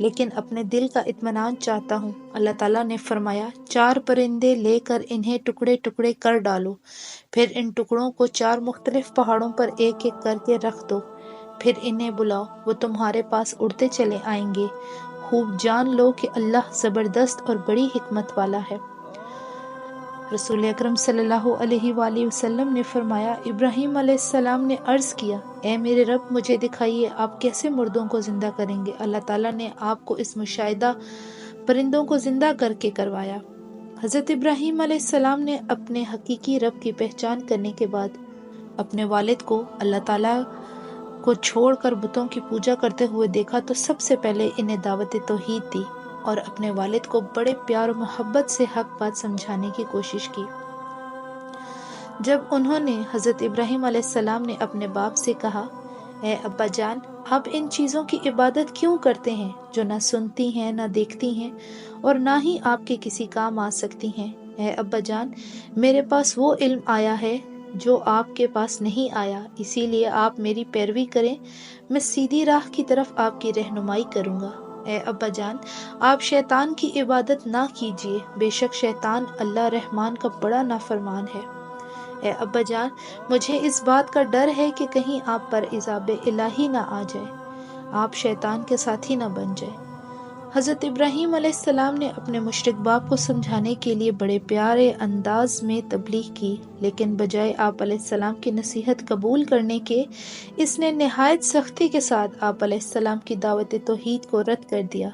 لیکن اپنے دل کا اطمینان چاہتا ہوں۔ اللہ تعالیٰ نے فرمایا 4 پرندے لے کر انہیں ٹکڑے ٹکڑے کر ڈالو، پھر ان ٹکڑوں کو 4 مختلف پہاڑوں پر ایک ایک کر کے رکھ دو، پھر انہیں بلاؤ، وہ تمہارے پاس اڑتے چلے آئیں گے۔ خوب جان لو کہ اللہ زبردست اور بڑی حکمت والا ہے۔ رسول اکرم صلی اللہ علیہ وآلہ وسلم نے فرمایا، ابراہیم علیہ السلام نے عرض کیا، اے میرے رب مجھے دکھائیے آپ کیسے مردوں کو زندہ کریں گے۔ اللہ تعالیٰ نے آپ کو اس مشاہدہ پرندوں کو زندہ کر کے کروایا۔ حضرت ابراہیم علیہ السلام نے اپنے حقیقی رب کی پہچان کرنے کے بعد اپنے والد کو اللہ تعالیٰ کو چھوڑ کر بتوں کی پوجا کرتے ہوئے دیکھا تو سب سے پہلے انہیں دعوت توحید دی اور اپنے والد کو بڑے پیار و محبت سے حق بات سمجھانے کی کوشش کی۔ جب انہوں نے حضرت ابراہیم علیہ السلام نے اپنے باپ سے کہا، اے ابا جان، آپ ان چیزوں کی عبادت کیوں کرتے ہیں جو نہ سنتی ہیں نہ دیکھتی ہیں اور نہ ہی آپ کے کسی کام آ سکتی ہیں؟ اے ابا جان، میرے پاس وہ علم آیا ہے جو آپ کے پاس نہیں آیا، اسی لیے آپ میری پیروی کریں، میں سیدھی راہ کی طرف آپ کی رہنمائی کروں گا۔ اے ابا جان، آپ شیطان کی عبادت نہ کیجیے، بے شک شیطان اللہ رحمان کا بڑا نافرمان ہے۔ اے ابا جان، مجھے اس بات کا ڈر ہے کہ کہیں آپ پر عذاب الہی نہ آ جائے، آپ شیطان کے ساتھی نہ بن جائے۔ حضرت ابراہیم علیہ السلام نے اپنے مشرک باپ کو سمجھانے کے لیے بڑے پیارے انداز میں تبلیغ کی، لیکن بجائے آپ علیہ السلام کی نصیحت قبول کرنے کے، اس نے نہایت سختی کے ساتھ آپ علیہ السلام کی دعوت توحید کو رد کر دیا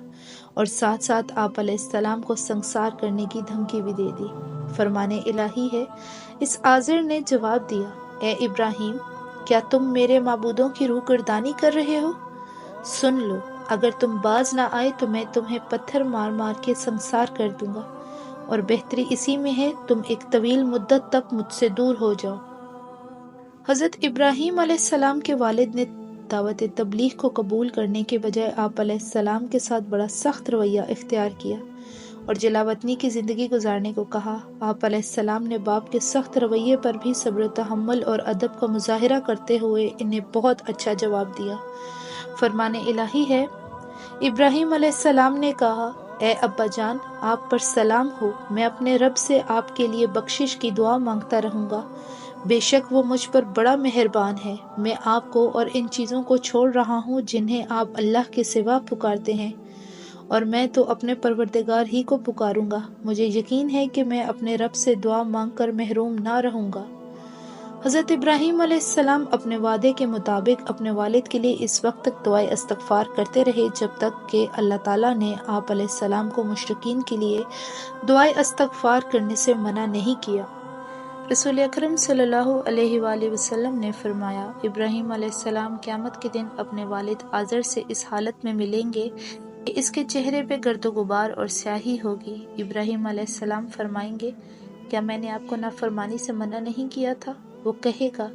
اور ساتھ ساتھ آپ علیہ السلام کو سنگسار کرنے کی دھمکی بھی دے دی۔ فرمان الہی ہے، اس آزر نے جواب دیا، اے ابراہیم، کیا تم میرے معبودوں کی روگردانی کر رہے ہو؟ سن لو، اگر تم باز نہ آئے تو میں تمہیں پتھر مار مار کے سنگسار کر دوں گا، اور بہتری اسی میں ہے تم ایک طویل مدت تک مجھ سے دور ہو جاؤ۔ حضرت ابراہیم علیہ السلام کے والد نے دعوت تبلیغ کو قبول کرنے کے بجائے آپ علیہ السلام کے ساتھ بڑا سخت رویہ اختیار کیا اور جلاوطنی کی زندگی گزارنے کو کہا۔ آپ علیہ السلام نے باپ کے سخت رویے پر بھی صبر و تحمل اور ادب کا مظاہرہ کرتے ہوئے انہیں بہت اچھا جواب دیا۔ فرمان الہی ہے، ابراہیم علیہ السلام نے کہا، اے ابا جان، آپ پر سلام ہو، میں اپنے رب سے آپ کے لیے بخشش کی دعا مانگتا رہوں گا، بے شک وہ مجھ پر بڑا مہربان ہے۔ میں آپ کو اور ان چیزوں کو چھوڑ رہا ہوں جنہیں آپ اللہ کے سوا پکارتے ہیں، اور میں تو اپنے پروردگار ہی کو پکاروں گا، مجھے یقین ہے کہ میں اپنے رب سے دعا مانگ کر محروم نہ رہوں گا۔ حضرت ابراہیم علیہ السلام اپنے وعدے کے مطابق اپنے والد کے لیے اس وقت تک دعائے استغفار کرتے رہے جب تک کہ اللہ تعالیٰ نے آپ علیہ السلام کو مشرکین کے لیے دعائے استغفار کرنے سے منع نہیں کیا۔ رسول اکرم صلی اللہ علیہ وآلہ وسلم نے فرمایا، ابراہیم علیہ السلام قیامت کے دن اپنے والد آزر سے اس حالت میں ملیں گے کہ اس کے چہرے پہ گرد و غبار اور سیاہی ہوگی۔ ابراہیم علیہ السلام فرمائیں گے، کیا میں نے آپ کو نافرمانی سے منع نہیں کیا تھا؟ وہ کہے گا،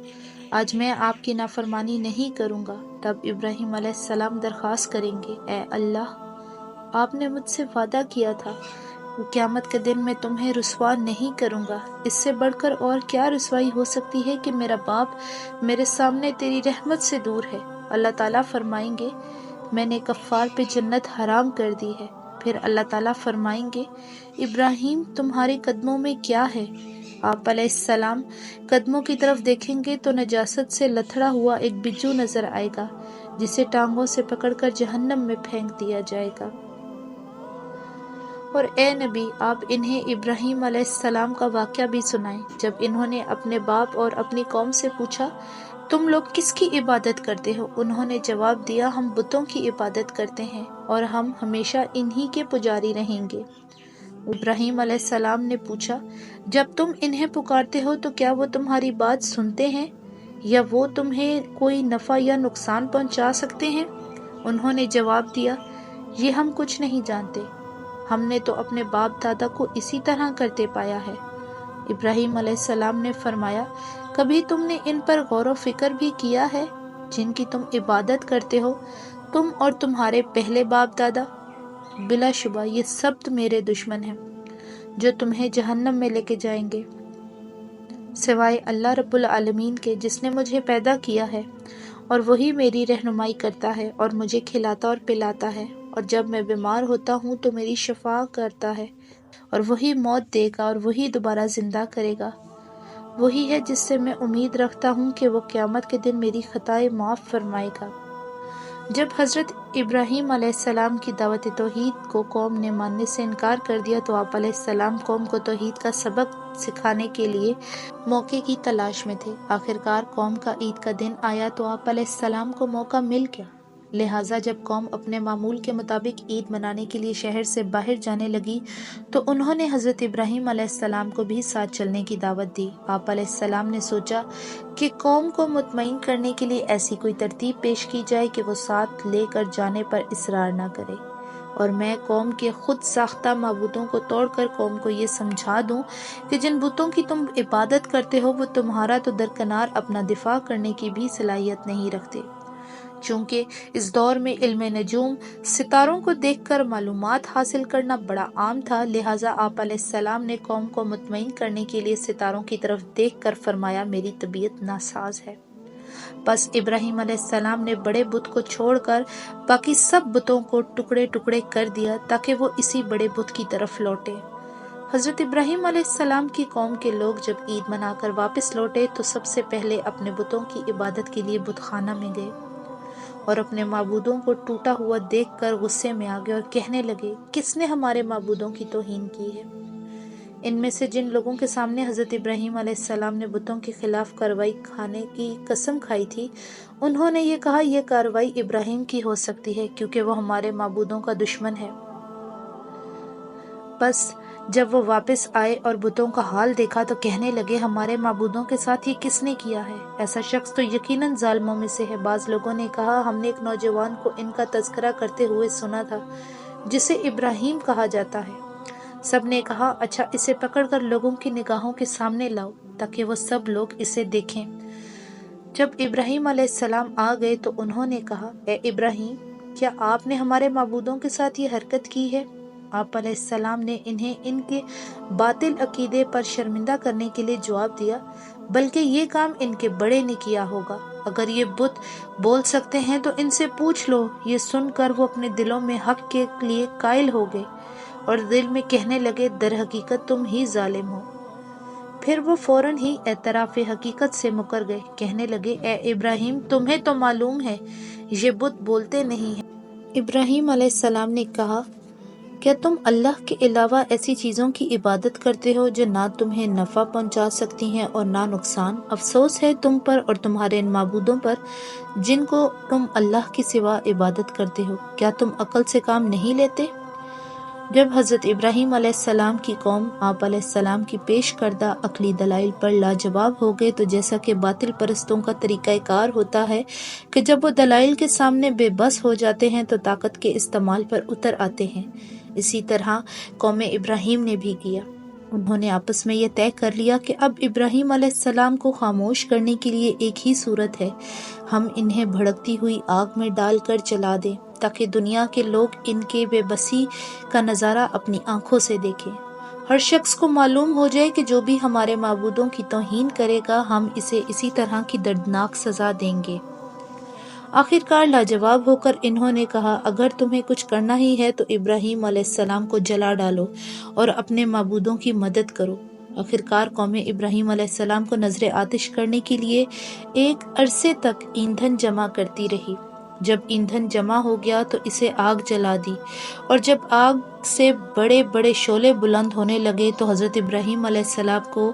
آج میں آپ کی نافرمانی نہیں کروں گا۔ تب ابراہیم علیہ السلام درخواست کریں گے، اے اللہ، آپ نے مجھ سے وعدہ کیا تھا کہ قیامت کے دن میں تمہیں رسوا نہیں کروں گا، اس سے بڑھ کر اور کیا رسوائی ہو سکتی ہے کہ میرا باپ میرے سامنے تیری رحمت سے دور ہے۔ اللہ تعالیٰ فرمائیں گے، میں نے کفار پہ جنت حرام کر دی ہے۔ پھر اللہ تعالیٰ فرمائیں گے، ابراہیم تمہارے قدموں میں کیا ہے؟ آپ علیہ السلام قدموں کی طرف دیکھیں گے تو نجاست سے لتھڑا ہوا ایک بجو نظر آئے گا جسے ٹانگوں سے پکڑ کر جہنم میں پھینک دیا جائے گا۔ اور اے نبی، آپ انہیں ابراہیم علیہ السلام کا واقعہ بھی سنائیں جب انہوں نے اپنے باپ اور اپنی قوم سے پوچھا، تم لوگ کس کی عبادت کرتے ہو؟ انہوں نے جواب دیا، ہم بتوں کی عبادت کرتے ہیں اور ہم ہمیشہ انہی کے پجاری رہیں گے۔ ابراہیم علیہ السلام نے پوچھا، جب تم انہیں پکارتے ہو تو کیا وہ تمہاری بات سنتے ہیں یا وہ تمہیں کوئی نفع یا نقصان پہنچا سکتے ہیں؟ انہوں نے جواب دیا، یہ ہم کچھ نہیں جانتے، ہم نے تو اپنے باپ دادا کو اسی طرح کرتے پایا ہے۔ ابراہیم علیہ السلام نے فرمایا، کبھی تم نے ان پر غور و فکر بھی کیا ہے جن کی تم عبادت کرتے ہو، تم اور تمہارے پہلے باپ دادا؟ بلا شبہ یہ سب میرے دشمن ہیں جو تمہیں جہنم میں لے کے جائیں گے، سوائے اللہ رب العالمین کے جس نے مجھے پیدا کیا ہے، اور وہی میری رہنمائی کرتا ہے اور مجھے کھلاتا اور پلاتا ہے۔ اور جب میں بیمار ہوتا ہوں تو میری شفا کرتا ہے، اور وہی موت دے گا اور وہی دوبارہ زندہ کرے گا۔ وہی ہے جس سے میں امید رکھتا ہوں کہ وہ قیامت کے دن میری خطائیں معاف فرمائے گا۔ جب حضرت ابراہیم علیہ السلام کی دعوت توحید کو قوم نے ماننے سے انکار کر دیا تو آپ علیہ السلام قوم کو توحید کا سبق سکھانے کے لیے موقع کی تلاش میں تھے۔ آخرکار قوم کا عید کا دن آیا تو آپ علیہ السلام کو موقع مل گیا، لہٰذا جب قوم اپنے معمول کے مطابق عید منانے کے لیے شہر سے باہر جانے لگی تو انہوں نے حضرت ابراہیم علیہ السلام کو بھی ساتھ چلنے کی دعوت دی۔ آپ علیہ السلام نے سوچا کہ قوم کو مطمئن کرنے کے لیے ایسی کوئی ترتیب پیش کی جائے کہ وہ ساتھ لے کر جانے پر اصرار نہ کرے، اور میں قوم کے خود ساختہ معبودوں کو توڑ کر قوم کو یہ سمجھا دوں کہ جن بتوں کی تم عبادت کرتے ہو وہ تمہارا تو درکنار اپنا دفاع کرنے کی بھی صلاحیت نہیں رکھتے۔ چونکہ اس دور میں علم نجوم، ستاروں کو دیکھ کر معلومات حاصل کرنا بڑا عام تھا، لہٰذا آپ علیہ السلام نے قوم کو مطمئن کرنے کے لیے ستاروں کی طرف دیکھ کر فرمایا میری طبیعت ناساز ہے۔ بس ابراہیم علیہ السلام نے بڑے بت کو چھوڑ کر باقی سب بتوں کو ٹکڑے ٹکڑے کر دیا تاکہ وہ اسی بڑے بت کی طرف لوٹے۔ حضرت ابراہیم علیہ السلام کی قوم کے لوگ جب عید منا کر واپس لوٹے تو سب سے پہلے اپنے بتوں کی عبادت کے لیے بت خانہ میں گئے اور اپنے معبودوں کو ٹوٹا ہوا دیکھ کر غصے میں آ گئے اور کہنے لگے، کس نے ہمارے معبودوں کی توہین کی ہے؟ ان میں سے جن لوگوں کے سامنے حضرت ابراہیم علیہ السلام نے بتوں کے خلاف کارروائی کھانے کی قسم کھائی تھی، انہوں نے یہ کہا یہ کارروائی ابراہیم کی ہو سکتی ہے کیونکہ وہ ہمارے معبودوں کا دشمن ہے۔ بس جب وہ واپس آئے اور بتوں کا حال دیکھا تو کہنے لگے ہمارے معبودوں کے ساتھ یہ کس نے کیا ہے؟ ایسا شخص تو یقیناً ظالموں میں سے ہے۔ بعض لوگوں نے کہا ہم نے ایک نوجوان کو ان کا تذکرہ کرتے ہوئے سنا تھا جسے ابراہیم کہا جاتا ہے۔ سب نے کہا اچھا اسے پکڑ کر لوگوں کی نگاہوں کے سامنے لاؤ تاکہ وہ سب لوگ اسے دیکھیں۔ جب ابراہیم علیہ السلام آ گئے تو انہوں نے کہا اے ابراہیم، کیا آپ نے ہمارے معبودوں کے ساتھ یہ حرکت کی ہے؟ آپ علیہ السلام نے انہیں ان کے باطل عقیدے پر شرمندہ کرنے کے لیے جواب دیا، بلکہ یہ کام ان کے بڑے نے کیا ہوگا۔ اگر یہ بت بول سکتے ہیں تو ان سے پوچھ لو۔ یہ سن کر وہ اپنے دلوں میں حق کے لیے قائل ہو گئے اور دل میں کہنے لگے در حقیقت تم ہی ظالم ہو۔ پھر وہ فوراً ہی اعتراف حقیقت سے مکر گئے، کہنے لگے اے ابراہیم تمہیں تو معلوم ہے یہ بت بولتے نہیں ہیں۔ ابراہیم علیہ السلام نے کہا کیا تم اللہ کے علاوہ ایسی چیزوں کی عبادت کرتے ہو جو نہ تمہیں نفع پہنچا سکتی ہیں اور نہ نقصان؟ افسوس ہے تم پر اور تمہارے ان معبودوں پر جن کو تم اللہ کے سوا عبادت کرتے ہو۔ کیا تم عقل سے کام نہیں لیتے؟ جب حضرت ابراہیم علیہ السلام کی قوم آپ علیہ السلام کی پیش کردہ عقلی دلائل پر لاجواب ہو گئے تو جیسا کہ باطل پرستوں کا طریقہ کار ہوتا ہے کہ جب وہ دلائل کے سامنے بے بس ہو جاتے ہیں تو طاقت کے استعمال پر اتر آتے ہیں، اسی طرح قوم ابراہیم نے بھی کیا۔ انہوں نے آپس میں یہ طے کر لیا کہ اب ابراہیم علیہ السلام کو خاموش کرنے کے لیے ایک ہی صورت ہے، ہم انہیں بھڑکتی ہوئی آگ میں ڈال کر جلا دیں تاکہ دنیا کے لوگ ان کے بے بسی کا نظارہ اپنی آنکھوں سے دیکھیں۔ ہر شخص کو معلوم ہو جائے کہ جو بھی ہمارے معبودوں کی توہین کرے گا ہم اسے اسی طرح کی دردناک سزا دیں گے۔ آخرکار لاجواب ہو کر انہوں نے کہا اگر تمہیں کچھ کرنا ہی ہے تو ابراہیم علیہ السلام کو جلا ڈالو اور اپنے معبودوں کی مدد کرو۔ آخرکار قوم ابراہیم علیہ السلام کو نذر آتش کرنے کے لیے ایک عرصے تک ایندھن جمع کرتی رہی۔ جب ایندھن جمع ہو گیا تو اسے آگ جلا دی، اور جب آگ سے بڑے بڑے شعلے بلند ہونے لگے تو حضرت ابراہیم علیہ السلام کو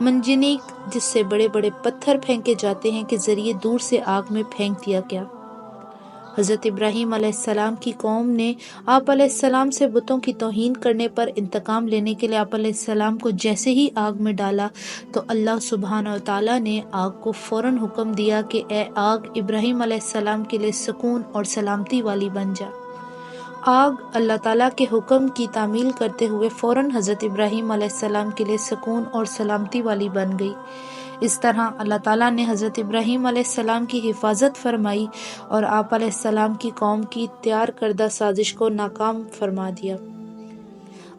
منجنیق جس سے بڑے بڑے پتھر پھینکے جاتے ہیں کے ذریعے دور سے آگ میں پھینک دیا گیا۔ حضرت ابراہیم علیہ السلام کی قوم نے آپ علیہ السلام سے بتوں کی توہین کرنے پر انتقام لینے کے لیے آپ علیہ السلام کو جیسے ہی آگ میں ڈالا تو اللہ سبحانہ و تعالیٰ نے آگ کو فوراً حکم دیا کہ اے آگ ابراہیم علیہ السلام کے لیے سکون اور سلامتی والی بن جا۔ آگ اللہ تعالیٰ کے حکم کی تعمیل کرتے ہوئے فوراً حضرت ابراہیم علیہ السلام کے لیے سکون اور سلامتی والی بن گئی۔ اس طرح اللہ تعالیٰ نے حضرت ابراہیم علیہ السلام کی حفاظت فرمائی اور آپ علیہ السلام کی قوم کی تیار کردہ سازش کو ناکام فرما دیا۔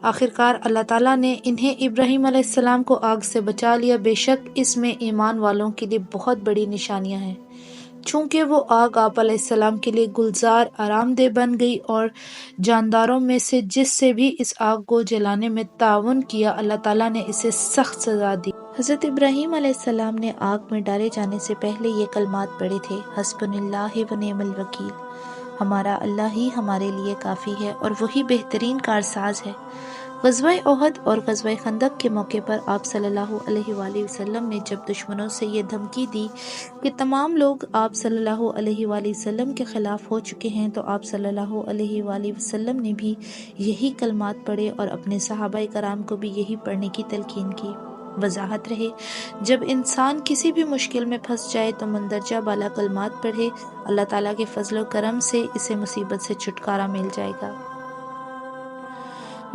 آخرکار اللہ تعالیٰ نے انہیں ابراہیم علیہ السلام کو آگ سے بچا لیا۔ بے شک اس میں ایمان والوں کے لیے بہت بڑی نشانیاں ہیں۔ چونکہ وہ آگ آپ علیہ السلام کے لیے گلزار آرام دہ بن گئی اور جانداروں میں سے جس سے بھی اس آگ کو جلانے میں تعاون کیا اللہ تعالیٰ نے اسے سخت سزا دی۔ حضرت ابراہیم علیہ السلام نے آگ میں ڈالے جانے سے پہلے یہ کلمات پڑھے تھے، حسبنا اللہ و نعم الوکیل، ہمارا اللہ ہی ہمارے لیے کافی ہے اور وہی بہترین کارساز ہے۔ غزوہ احد اور غزوہ خندق کے موقع پر آپ صلی اللہ علیہ وآلہ وسلم نے جب دشمنوں سے یہ دھمکی دی کہ تمام لوگ آپ صلی اللہ علیہ وآلہ وسلم کے خلاف ہو چکے ہیں، تو آپ صلی اللہ علیہ وآلہ وسلم نے بھی یہی کلمات پڑھے اور اپنے صحابہ کرام کو بھی یہی پڑھنے کی تلقین کی۔ وضاحت رہے، جب انسان کسی بھی مشکل میں پھنس جائے تو مندرجہ بالا کلمات پڑھے، اللہ تعالیٰ کے فضل و کرم سے اسے مصیبت سے چھٹکارا مل جائے گا۔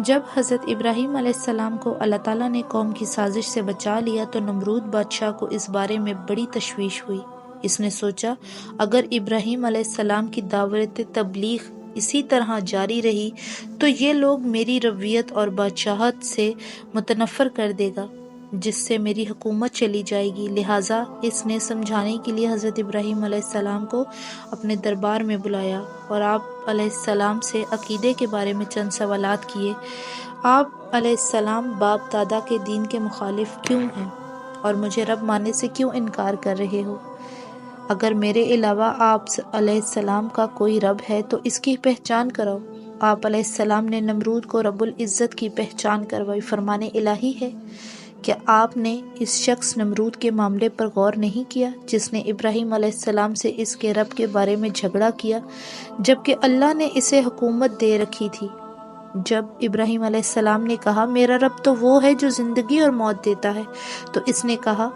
جب حضرت ابراہیم علیہ السلام کو اللہ تعالیٰ نے قوم کی سازش سے بچا لیا تو نمرود بادشاہ کو اس بارے میں بڑی تشویش ہوئی۔ اس نے سوچا اگر ابراہیم علیہ السلام کی دعوت تبلیغ اسی طرح جاری رہی تو یہ لوگ میری رویت اور بادشاہت سے متنفر کر دے گا، جس سے میری حکومت چلی جائے گی۔ لہٰذا اس نے سمجھانے کے لیے حضرت ابراہیم علیہ السلام کو اپنے دربار میں بلایا اور آپ علیہ السلام سے عقیدے کے بارے میں چند سوالات کیے۔ آپ علیہ السلام باپ دادا کے دین کے مخالف کیوں ہیں اور مجھے رب ماننے سے کیوں انکار کر رہے ہو؟ اگر میرے علاوہ آپ علیہ السلام کا کوئی رب ہے تو اس کی پہچان کرو۔ آپ علیہ السلام نے نمرود کو رب العزت کی پہچان کروائی۔ فرمان الہی ہے، کیا آپ نے اس شخص نمرود کے معاملے پر غور نہیں کیا جس نے ابراہیم علیہ السلام سے اس کے رب کے بارے میں جھگڑا کیا جبکہ اللہ نے اسے حکومت دے رکھی تھی؟ جب ابراہیم علیہ السلام نے کہا میرا رب تو وہ ہے جو زندگی اور موت دیتا ہے، تو اس نے کہا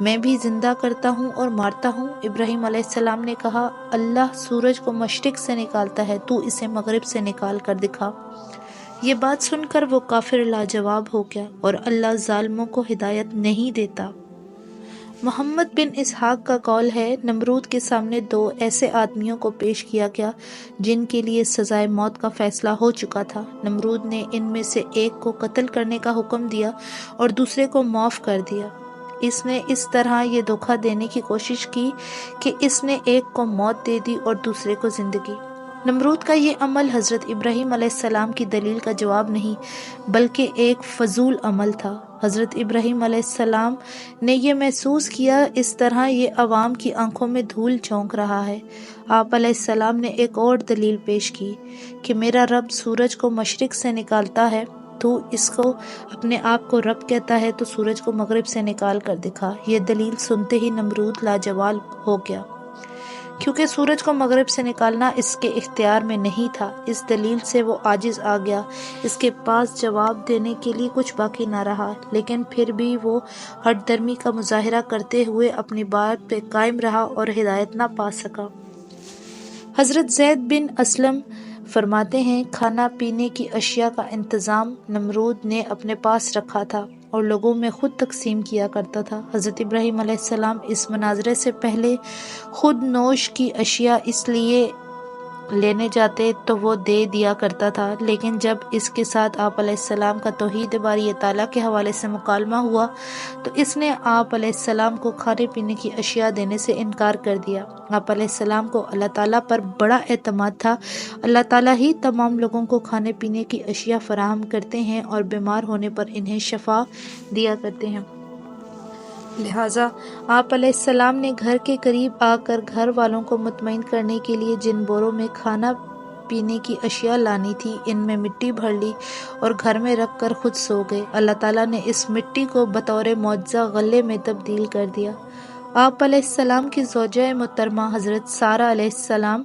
میں بھی زندہ کرتا ہوں اور مارتا ہوں۔ ابراہیم علیہ السلام نے کہا اللہ سورج کو مشرق سے نکالتا ہے، تو اسے مغرب سے نکال کر دکھا۔ یہ بات سن کر وہ کافر لاجواب ہو گیا اور اللہ ظالموں کو ہدایت نہیں دیتا۔ محمد بن اسحاق کا قول ہے نمرود کے سامنے دو ایسے آدمیوں کو پیش کیا گیا جن کے لیے سزائے موت کا فیصلہ ہو چکا تھا۔ نمرود نے ان میں سے ایک کو قتل کرنے کا حکم دیا اور دوسرے کو معاف کر دیا۔ اس نے اس طرح یہ دھوکہ دینے کی کوشش کی کہ اس نے ایک کو موت دے دی اور دوسرے کو زندگی۔ نمرود کا یہ عمل حضرت ابراہیم علیہ السلام کی دلیل کا جواب نہیں بلکہ ایک فضول عمل تھا۔ حضرت ابراہیم علیہ السلام نے یہ محسوس کیا اس طرح یہ عوام کی آنکھوں میں دھول جھونک رہا ہے۔ آپ علیہ السلام نے ایک اور دلیل پیش کی کہ میرا رب سورج کو مشرق سے نکالتا ہے، تو اس کو اپنے آپ کو رب کہتا ہے تو سورج کو مغرب سے نکال کر دکھا۔ یہ دلیل سنتے ہی نمرود لاجواب ہو گیا، کیونکہ سورج کو مغرب سے نکالنا اس کے اختیار میں نہیں تھا۔ اس دلیل سے وہ عاجز آ گیا، اس کے پاس جواب دینے کے لیے کچھ باقی نہ رہا، لیکن پھر بھی وہ ہٹ درمی کا مظاہرہ کرتے ہوئے اپنی بات پہ قائم رہا اور ہدایت نہ پا سکا۔ حضرت زید بن اسلم فرماتے ہیں کھانا پینے کی اشیاء کا انتظام نمرود نے اپنے پاس رکھا تھا اور لوگوں میں خود تقسیم کیا کرتا تھا۔ حضرت ابراہیم علیہ السلام اس مناظرے سے پہلے خود نوش کی اشیاء اس لیے لینے جاتے تو وہ دے دیا کرتا تھا، لیکن جب اس کے ساتھ آپ علیہ السلام کا توحید باری تعالیٰ کے حوالے سے مکالمہ ہوا تو اس نے آپ علیہ السلام کو کھانے پینے کی اشیاء دینے سے انکار کر دیا۔ آپ علیہ السلام کو اللہ تعالیٰ پر بڑا اعتماد تھا۔ اللہ تعالیٰ ہی تمام لوگوں کو کھانے پینے کی اشیاء فراہم کرتے ہیں اور بیمار ہونے پر انہیں شفا دیا کرتے ہیں۔ لہٰذا آپ علیہ السلام نے گھر کے قریب آ کر گھر والوں کو مطمئن کرنے کے لیے جن بوروں میں کھانا پینے کی اشیاء لانی تھی ان میں مٹی بھر لی اور گھر میں رکھ کر خود سو گئے۔ اللہ تعالیٰ نے اس مٹی کو بطور معجزہ غلے میں تبدیل کر دیا۔ آپ علیہ السلام کی زوجہ محترمہ حضرت سارہ علیہ السلام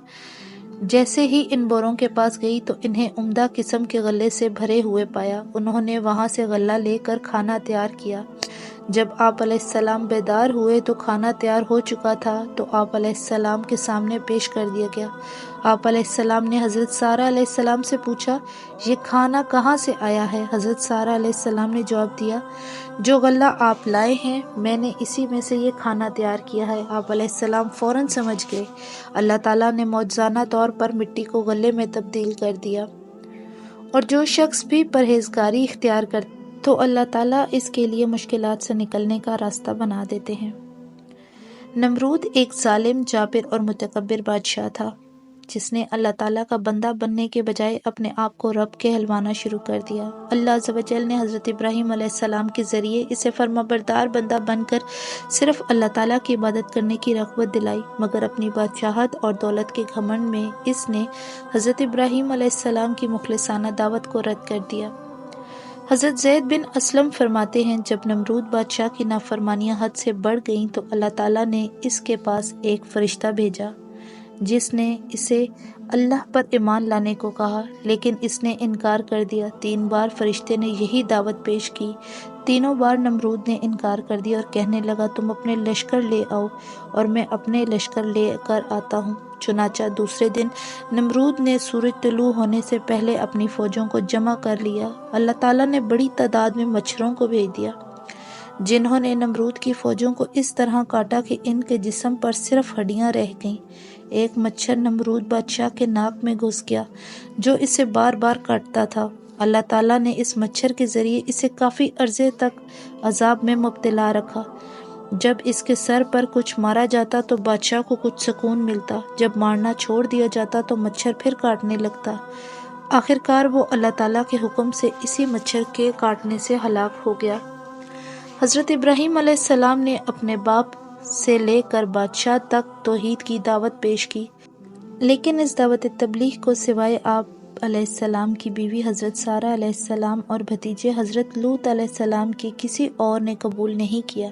جیسے ہی ان بوروں کے پاس گئی تو انہیں عمدہ قسم کے غلے سے بھرے ہوئے پایا۔ انہوں نے وہاں سے غلہ لے کر کھانا تیار کیا۔ جب آپ علیہ السلام بیدار ہوئے تو کھانا تیار ہو چکا تھا تو آپ علیہ السلام کے سامنے پیش کر دیا گیا۔ آپ علیہ السلام نے حضرت سارہ علیہ السلام سے پوچھا یہ کھانا کہاں سے آیا ہے؟ حضرت سارہ علیہ السلام نے جواب دیا جو غلہ آپ لائے ہیں میں نے اسی میں سے یہ کھانا تیار کیا ہے۔ آپ علیہ السلام فوراً سمجھ گئے اللہ تعالیٰ نے معجزانہ طور پر مٹی کو غلے میں تبدیل کر دیا، اور جو شخص بھی پرہیزگاری اختیار کرتا تو اللہ تعالیٰ اس کے لیے مشکلات سے نکلنے کا راستہ بنا دیتے ہیں۔ نمرود ایک ظالم، جابر اور متکبر بادشاہ تھا جس نے اللہ تعالیٰ کا بندہ بننے کے بجائے اپنے آپ کو رب کہلوانا شروع کر دیا۔ اللہ عز و جل نے حضرت ابراہیم علیہ السلام کے ذریعے اسے فرمانبردار بندہ بن کر صرف اللہ تعالیٰ کی عبادت کرنے کی رغبت دلائی، مگر اپنی بادشاہت اور دولت کے گھمنڈ میں اس نے حضرت ابراہیم علیہ السلام کی مخلصانہ دعوت کو رد کر دیا۔ حضرت زید بن اسلم فرماتے ہیں، جب نمرود بادشاہ کی نافرمانیاں حد سے بڑھ گئیں تو اللہ تعالیٰ نے اس کے پاس ایک فرشتہ بھیجا جس نے اسے اللہ پر ایمان لانے کو کہا، لیکن اس نے انکار کر دیا۔ 3 بار فرشتے نے یہی دعوت پیش کی، تینوں بار نمرود نے انکار کر دیا اور کہنے لگا، تم اپنے لشکر لے آؤ اور میں اپنے لشکر لے کر آتا ہوں۔ چنانچہ دوسرے دن نمرود نے سورج طلوع ہونے سے پہلے اپنی فوجوں کو جمع کر لیا۔ اللہ تعالیٰ نے بڑی تعداد میں مچھروں کو بھیج دیا جنہوں نے نمرود کی فوجوں کو اس طرح کاٹا کہ ان کے جسم پر صرف ہڈیاں رہ گئیں۔ ایک مچھر نمرود بادشاہ کے ناک میں گھس گیا جو اسے بار بار کاٹتا تھا۔ اللہ تعالیٰ نے اس مچھر کے ذریعے اسے کافی عرصے تک عذاب میں مبتلا رکھا۔ جب اس کے سر پر کچھ مارا جاتا تو بادشاہ کو کچھ سکون ملتا، جب مارنا چھوڑ دیا جاتا تو مچھر پھر کاٹنے لگتا۔ آخرکار وہ اللہ تعالیٰ کے حکم سے اسی مچھر کے کاٹنے سے ہلاک ہو گیا۔ حضرت ابراہیم علیہ السلام نے اپنے باپ سے لے کر بادشاہ تک توحید کی دعوت پیش کی، لیکن اس دعوت تبلیغ کو سوائے آپ علیہ السلام کی بیوی حضرت سارہ علیہ السلام اور بھتیجے حضرت لوط علیہ السلام کے کسی اور نے قبول نہیں کیا۔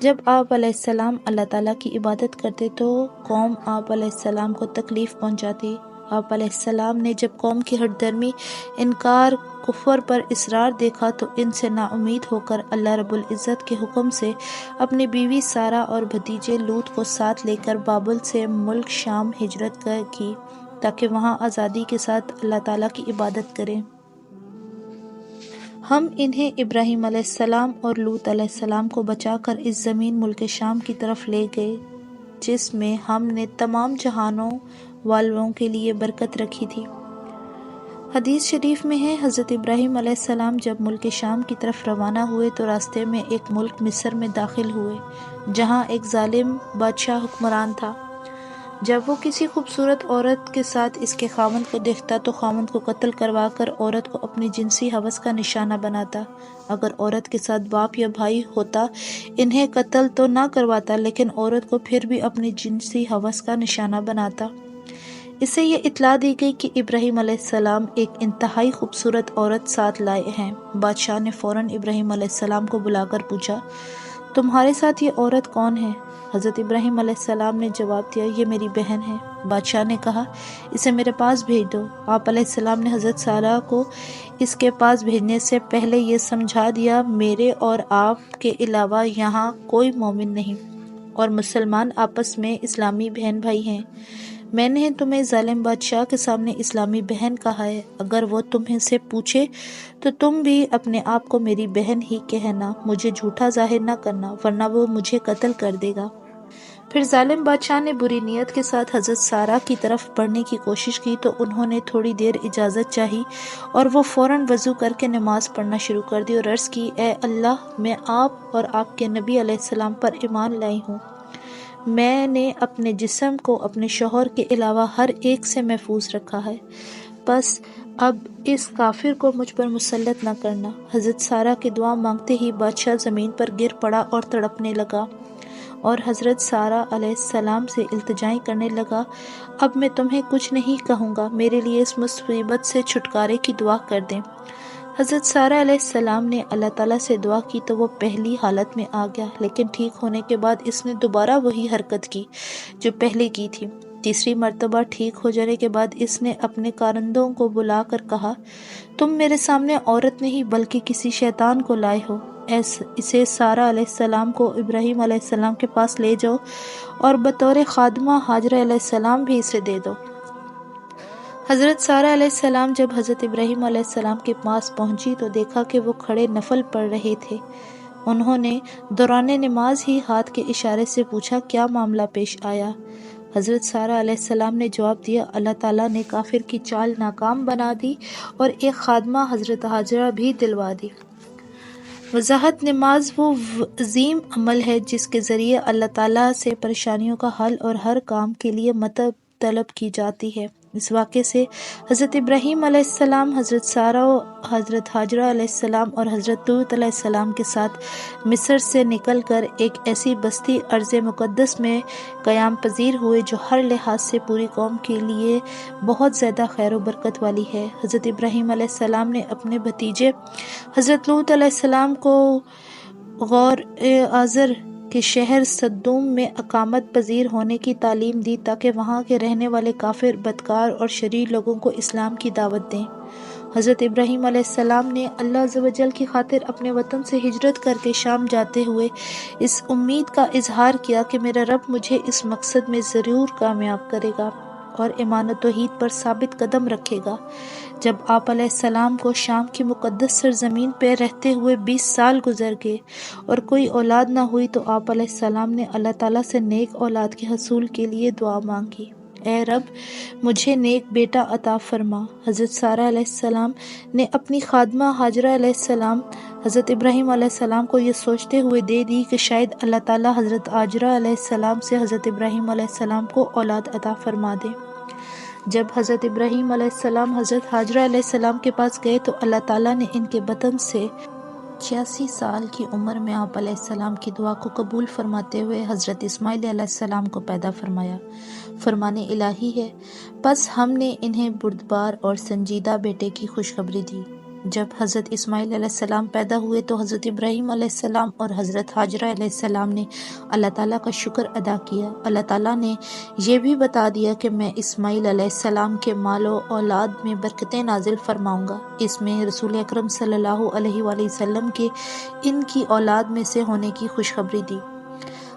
جب آپ علیہ السلام اللہ تعالیٰ کی عبادت کرتے تو قوم آپ علیہ السلام کو تکلیف پہنچاتی۔ آپ علیہ السلام نے جب قوم کی ہٹ درمی، انکار، کفر پر اصرار دیکھا تو ان سے نا امید ہو کر اللہ رب العزت کے حکم سے اپنی بیوی سارہ اور بھتیجے لوط کو ساتھ لے کر بابل سے ملک شام ہجرت کی تاکہ وہاں آزادی کے ساتھ اللہ تعالیٰ کی عبادت کریں۔ ہم انہیں ابراہیم علیہ السلام اور لوط علیہ السلام کو بچا کر اس زمین ملک شام کی طرف لے گئے جس میں ہم نے تمام جہانوں والوں کے لیے برکت رکھی تھی۔ حدیث شریف میں ہے، حضرت ابراہیم علیہ السلام جب ملک شام کی طرف روانہ ہوئے تو راستے میں ایک ملک مصر میں داخل ہوئے جہاں ایک ظالم بادشاہ حکمران تھا۔ جب وہ کسی خوبصورت عورت کے ساتھ اس کے خاوند کو دیکھتا تو خاوند کو قتل کروا کر عورت کو اپنی جنسی ہوس کا نشانہ بناتا۔ اگر عورت کے ساتھ باپ یا بھائی ہوتا انہیں قتل تو نہ کرواتا، لیکن عورت کو پھر بھی اپنی جنسی ہوس کا نشانہ بناتا۔ اسے یہ اطلاع دی گئی کہ ابراہیم علیہ السلام ایک انتہائی خوبصورت عورت ساتھ لائے ہیں۔ بادشاہ نے فوراً ابراہیم علیہ السلام کو بلا کر پوچھا، تمہارے ساتھ یہ عورت کون ہے؟ حضرت ابراہیم علیہ السلام نے جواب دیا، یہ میری بہن ہے۔ بادشاہ نے کہا، اسے میرے پاس بھیج دو۔ آپ علیہ السلام نے حضرت سارہ کو اس کے پاس بھیجنے سے پہلے یہ سمجھا دیا، میرے اور آپ کے علاوہ یہاں کوئی مومن نہیں اور مسلمان آپس میں اسلامی بہن بھائی ہیں۔ میں نے تمہیں ظالم بادشاہ کے سامنے اسلامی بہن کہا ہے، اگر وہ تمہیں سے پوچھے تو تم بھی اپنے آپ کو میری بہن ہی کہنا، مجھے جھوٹا ظاہر نہ کرنا ورنہ وہ مجھے قتل کر دے گا۔ پھر ظالم بادشاہ نے بری نیت کے ساتھ حضرت سارہ کی طرف بڑھنے کی کوشش کی تو انہوں نے تھوڑی دیر اجازت چاہی اور وہ فوراً وضو کر کے نماز پڑھنا شروع کر دی اور عرض کی، اے اللہ، میں آپ اور آپ کے نبی علیہ السلام پر ایمان لائی ہوں۔ میں نے اپنے جسم کو اپنے شوہر کے علاوہ ہر ایک سے محفوظ رکھا ہے، بس اب اس کافر کو مجھ پر مسلط نہ کرنا۔ حضرت سارہ کی دعا مانگتے ہی بادشاہ زمین پر گر پڑا اور تڑپنے لگا اور حضرت سارہ علیہ السلام سے التجائیں کرنے لگا، اب میں تمہیں کچھ نہیں کہوں گا، میرے لیے اس مصیبت سے چھٹکارے کی دعا کر دیں۔ حضرت سارہ علیہ السلام نے اللہ تعالیٰ سے دعا کی تو وہ پہلی حالت میں آ گیا، لیکن ٹھیک ہونے کے بعد اس نے دوبارہ وہی حرکت کی جو پہلے کی تھی۔ تیسری مرتبہ ٹھیک ہو جانے کے بعد اس نے اپنے کارندوں کو بلا کر کہا، تم میرے سامنے عورت نہیں بلکہ کسی شیطان کو لائے ہو، اسے سارہ علیہ السلام کو ابراہیم علیہ السلام کے پاس لے جاؤ اور بطور خادمہ ہاجرہ علیہ السلام بھی اسے دے دو۔ حضرت سارہ علیہ السلام جب حضرت ابراہیم علیہ السلام کے پاس پہنچی تو دیکھا کہ وہ کھڑے نفل پڑھ رہے تھے۔ انہوں نے دوران نماز ہی ہاتھ کے اشارے سے پوچھا، کیا معاملہ پیش آیا؟ حضرت سارہ علیہ السلام نے جواب دیا، اللہ تعالیٰ نے کافر کی چال ناکام بنا دی اور ایک خادمہ حضرت ہاجرہ بھی دلوا دی۔ وضاحت نماز وہ عظیم عمل ہے جس کے ذریعے اللہ تعالیٰ سے پریشانیوں کا حل اور ہر کام کے لیے مدد طلب کی جاتی ہے۔ اس واقعے سے حضرت ابراہیم علیہ السلام، حضرت سارہ، حضرت ہاجرہ علیہ السلام اور حضرت لوط علیہ السلام کے ساتھ مصر سے نکل کر ایک ایسی بستی ارض مقدس میں قیام پذیر ہوئے جو ہر لحاظ سے پوری قوم کے لیے بہت زیادہ خیر و برکت والی ہے۔ حضرت ابراہیم علیہ السلام نے اپنے بھتیجے حضرت لوط علیہ السلام کو غور آزر کے شہر صدوم میں اقامت پذیر ہونے کی تعلیم دی تاکہ وہاں کے رہنے والے کافر، بدکار اور شریر لوگوں کو اسلام کی دعوت دیں۔ حضرت ابراہیم علیہ السلام نے اللہ عز و جل کی خاطر اپنے وطن سے ہجرت کر کے شام جاتے ہوئے اس امید کا اظہار کیا کہ میرا رب مجھے اس مقصد میں ضرور کامیاب کرے گا اور ایمان و توحید پر ثابت قدم رکھے گا۔ جب آپ علیہ السلام کو شام کی مقدس سرزمین پہ رہتے ہوئے 20 سال گزر گئے اور کوئی اولاد نہ ہوئی تو آپ علیہ السلام نے اللہ تعالیٰ سے نیک اولاد کے حصول کے لیے دعا مانگی، اے رب مجھے نیک بیٹا عطا فرما۔ حضرت سارہ علیہ السلام نے اپنی خادمہ ہاجرہ علیہ السلام حضرت ابراہیم علیہ السلام کو یہ سوچتے ہوئے دے دی کہ شاید اللہ تعالیٰ حضرت ہاجرہ علیہ السلام سے حضرت ابراہیم علیہ السلام کو اولاد عطا فرما دے۔ جب حضرت ابراہیم علیہ السلام حضرت ہاجرہ علیہ السلام کے پاس گئے تو اللہ تعالیٰ نے ان کے بطن سے 86 سال کی عمر میں آپ علیہ السلام کی دعا کو قبول فرماتے ہوئے حضرت اسماعیل علیہ السلام کو پیدا فرمایا۔ فرمان الہی ہے، پس ہم نے انہیں بردبار اور سنجیدہ بیٹے کی خوشخبری دی۔ جب حضرت اسماعیل علیہ السلام پیدا ہوئے تو حضرت ابراہیم علیہ السلام اور حضرت ہاجرہ علیہ السلام نے اللہ تعالیٰ کا شکر ادا کیا۔ اللہ تعالیٰ نے یہ بھی بتا دیا کہ میں اسماعیل علیہ السلام کے مال و اولاد میں برکتیں نازل فرماؤں گا۔ اس میں رسول اکرم صلی اللہ علیہ وآلہ وسلم کے ان کی اولاد میں سے ہونے کی خوشخبری دی۔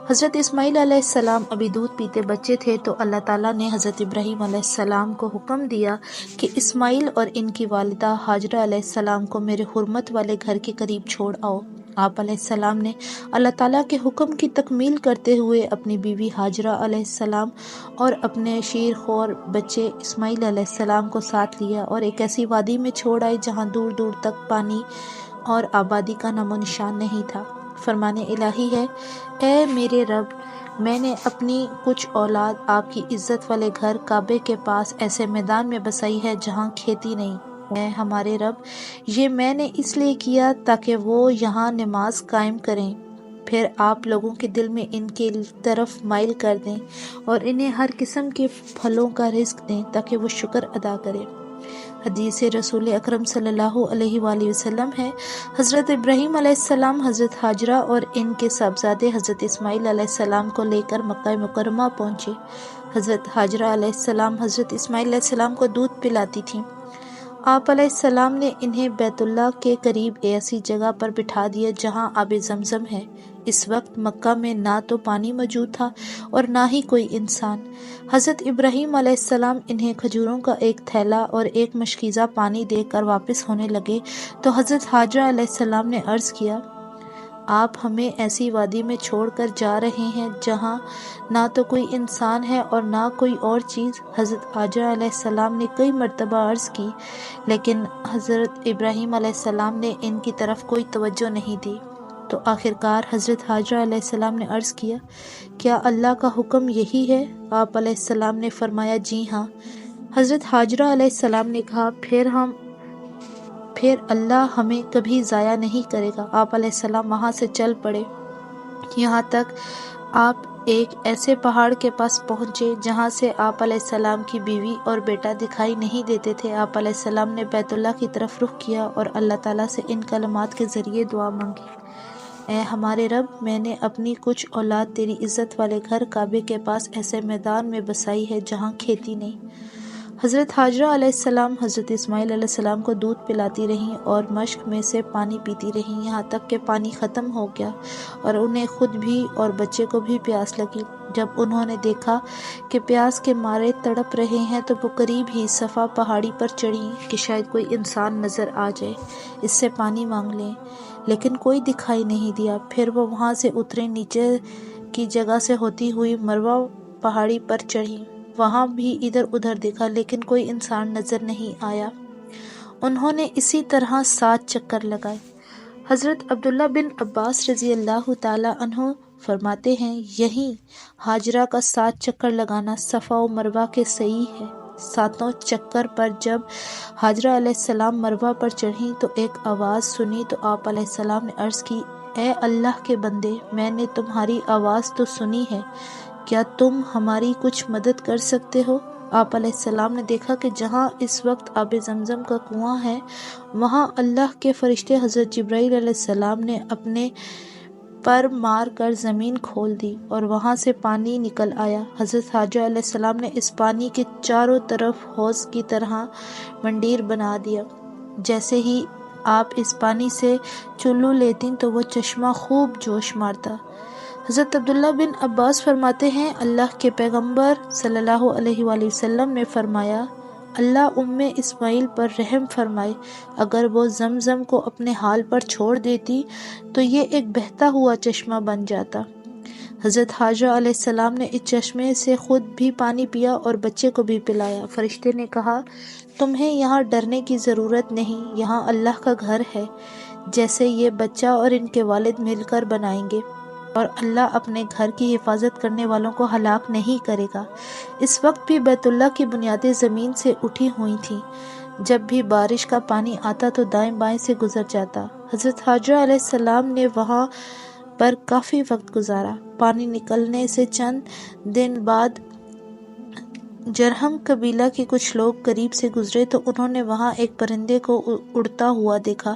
حضرت اسماعیل علیہ السلام ابھی دودھ پیتے بچے تھے تو اللہ تعالیٰ نے حضرت ابراہیم علیہ السلام کو حکم دیا کہ اسماعیل اور ان کی والدہ ہاجرہ علیہ السلام کو میرے حرمت والے گھر کے قریب چھوڑ آؤ۔ آپ علیہ السلام نے اللہ تعالیٰ کے حکم کی تکمیل کرتے ہوئے اپنی بیوی ہاجرہ علیہ السلام اور اپنے شیر خور بچے اسماعیل علیہ السلام کو ساتھ لیا اور ایک ایسی وادی میں چھوڑ آئے جہاں دور دور تک پانی اور آبادی کا نام و نشان نہیں تھا۔ فرمان الہی ہے، اے میرے رب میں نے اپنی کچھ اولاد آپ کی عزت والے گھر کعبے کے پاس ایسے میدان میں بسائی ہے جہاں کھیتی نہیں۔ اے ہمارے رب یہ میں نے اس لیے کیا تاکہ وہ یہاں نماز قائم کریں، پھر آپ لوگوں کے دل میں ان کے طرف مائل کر دیں اور انہیں ہر قسم کے پھلوں کا رزق دیں تاکہ وہ شکر ادا کریں۔ حدیث رسول اکرم صلی اللہ علیہ وآلہ وسلم ہے، حضرت ابراہیم علیہ السلام حضرت ہاجرہ اور ان کے صاحبزادے حضرت اسماعیل علیہ السلام کو لے کر مکہ مکرمہ پہنچے۔ حضرت ہاجرہ علیہ السلام حضرت اسماعیل علیہ السلام کو دودھ پلاتی تھیں۔ آپ علیہ السلام نے انہیں بیت اللہ کے قریب ایسی جگہ پر بٹھا دیا جہاں آب زمزم ہے۔ اس وقت مکہ میں نہ تو پانی موجود تھا اور نہ ہی کوئی انسان۔ حضرت ابراہیم علیہ السلام انہیں کھجوروں کا ایک تھیلا اور ایک مشکیزہ پانی دے کر واپس ہونے لگے تو حضرت ہاجرہ علیہ السلام نے عرض کیا، آپ ہمیں ایسی وادی میں چھوڑ کر جا رہے ہیں جہاں نہ تو کوئی انسان ہے اور نہ کوئی اور چیز۔ حضرت ہاجرہ علیہ السلام نے کئی مرتبہ عرض کی لیکن حضرت ابراہیم علیہ السلام نے ان کی طرف کوئی توجہ نہیں دی۔ تو آخرکار حضرت ہاجرہ علیہ السلام نے عرض کیا، کیا اللہ کا حکم یہی ہے؟ آپ علیہ السلام نے فرمایا، جی ہاں۔ حضرت ہاجرہ علیہ السلام نے کہا، پھر اللہ ہمیں کبھی ضائع نہیں کرے گا۔ آپ علیہ السلام وہاں سے چل پڑے یہاں تک آپ ایک ایسے پہاڑ کے پاس پہنچے جہاں سے آپ علیہ السلام کی بیوی اور بیٹا دکھائی نہیں دیتے تھے۔ آپ علیہ السلام نے بیت اللہ کی طرف رخ کیا اور اللہ تعالیٰ سے ان کلمات کے ذریعے دعا مانگی، اے ہمارے رب میں نے اپنی کچھ اولاد تیری عزت والے گھر کعبے کے پاس ایسے میدان میں بسائی ہے جہاں کھیتی نہیں۔ حضرت ہاجرہ علیہ السلام حضرت اسماعیل علیہ السلام کو دودھ پلاتی رہیں اور مشک میں سے پانی پیتی رہیں یہاں تک کہ پانی ختم ہو گیا اور انہیں خود بھی اور بچے کو بھی پیاس لگی۔ جب انہوں نے دیکھا کہ پیاس کے مارے تڑپ رہے ہیں تو وہ قریب ہی صفا پہاڑی پر چڑھیں کہ شاید کوئی انسان نظر آ جائے، اس سے پانی مانگ لیں، لیکن کوئی دکھائی نہیں دیا۔ پھر وہ وہاں سے اتریں، نیچے کی جگہ سے ہوتی ہوئی مروہ پہاڑی پر چڑھیں، وہاں بھی ادھر ادھر دیکھا لیکن کوئی انسان نظر نہیں آیا۔ انہوں نے اسی طرح 7 چکر لگائے۔ حضرت عبداللہ بن عباس رضی اللہ تعالیٰ عنہ فرماتے ہیں یہیں ہاجرہ کا 7 چکر لگانا صفا و مروہ کے صحیح ہے۔ 7 چکر پر جب ہاجرہ علیہ السلام مروہ پر چڑھیں تو ایک آواز سنی تو آپ علیہ السلام نے عرض کی اے اللہ کے بندے، میں نے تمہاری آواز تو سنی ہے، کیا تم ہماری کچھ مدد کر سکتے ہو؟ آپ علیہ السلام نے دیکھا کہ جہاں اس وقت آب زمزم کا کنواں ہے وہاں اللہ کے فرشتے حضرت جبرائیل علیہ السلام نے اپنے پر مار کر زمین کھول دی اور وہاں سے پانی نکل آیا۔ حضرت حاجرہ علیہ السلام نے اس پانی کے چاروں طرف حوض کی طرح منڈیر بنا دیا۔ جیسے ہی آپ اس پانی سے چلو لیتیں تو وہ چشمہ خوب جوش مارتا۔ حضرت عبداللہ بن عباس فرماتے ہیں اللہ کے پیغمبر صلی اللہ علیہ وآلہ وسلم نے فرمایا اللہ اسماعیل پر رحم فرمائے، اگر وہ زمزم کو اپنے حال پر چھوڑ دیتی تو یہ ایک بہتا ہوا چشمہ بن جاتا۔ حضرت حاجرہ علیہ السلام نے اس چشمے سے خود بھی پانی پیا اور بچے کو بھی پلایا۔ فرشتے نے کہا تمہیں یہاں ڈرنے کی ضرورت نہیں، یہاں اللہ کا گھر ہے، جیسے یہ بچہ اور ان کے والد مل کر بنائیں گے، اور اللہ اپنے گھر کی حفاظت کرنے والوں کو ہلاک نہیں کرے گا۔ اس وقت بھی بیت اللہ کی بنیادیں زمین سے اٹھی ہوئی تھیں، جب بھی بارش کا پانی آتا تو دائیں بائیں سے گزر جاتا۔ حضرت حاجرہ علیہ السلام نے وہاں پر کافی وقت گزارا۔ پانی نکلنے سے چند دن بعد جرہم قبیلہ کے کچھ لوگ قریب سے گزرے تو انہوں نے وہاں ایک پرندے کو اڑتا ہوا دیکھا،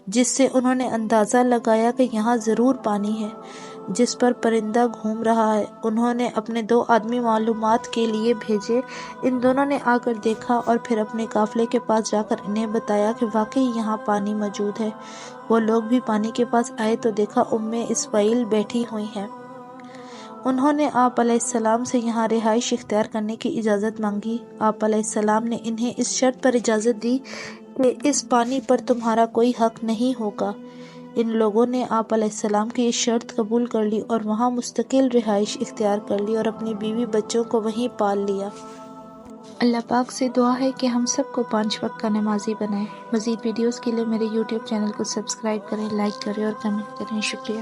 جس سے انہوں نے اندازہ لگایا کہ یہاں ضرور پانی ہے جس پر پرندہ گھوم رہا ہے۔ انہوں نے اپنے 2 آدمی معلومات کے لیے بھیجے، ان دونوں نے آ کر دیکھا اور پھر اپنے قافلے کے پاس جا کر انہیں بتایا کہ واقعی یہاں پانی موجود ہے۔ وہ لوگ بھی پانی کے پاس آئے تو دیکھا اسماعیل بیٹھی ہوئی ہیں۔ انہوں نے آپ علیہ السلام سے یہاں رہائش اختیار کرنے کی اجازت مانگی۔ آپ علیہ السلام نے انہیں اس شرط پر اجازت دی کہ اس پانی پر تمہارا کوئی حق نہیں ہوگا۔ ان لوگوں نے آپ علیہ السلام کی یہ شرط قبول کر لی اور وہاں مستقل رہائش اختیار کر لی اور اپنی بیوی بچوں کو وہیں پال لیا۔ اللہ پاک سے دعا ہے کہ ہم سب کو 5 وقت کا نمازی بنائے۔ مزید ویڈیوز کے لیے میرے YouTube چینل کو سبسکرائب کریں، لائک کریں اور کمنٹ کریں۔ شکریہ۔